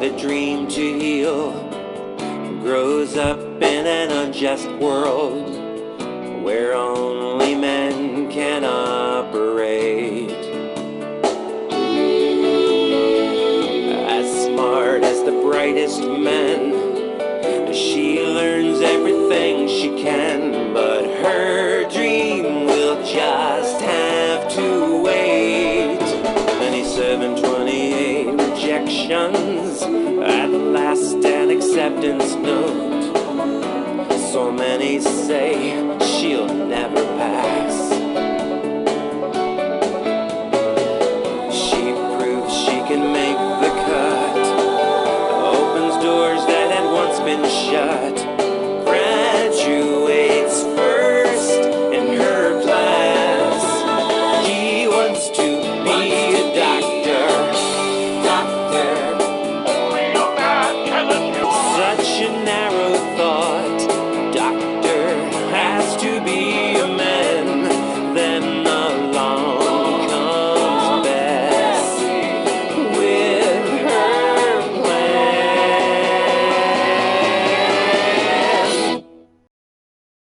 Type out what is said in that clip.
The dream to heal grows up in an unjust world where only men can operate. As smart as the brightest men, she learns everything she can, but her dream will just have to wait. 2728 rejections at the last an acceptance note. So many say she'll never pass. She proves she can make the cut, opens doors that had once been shut, graduates first in her class. He wants to be a doctor. Such a narrow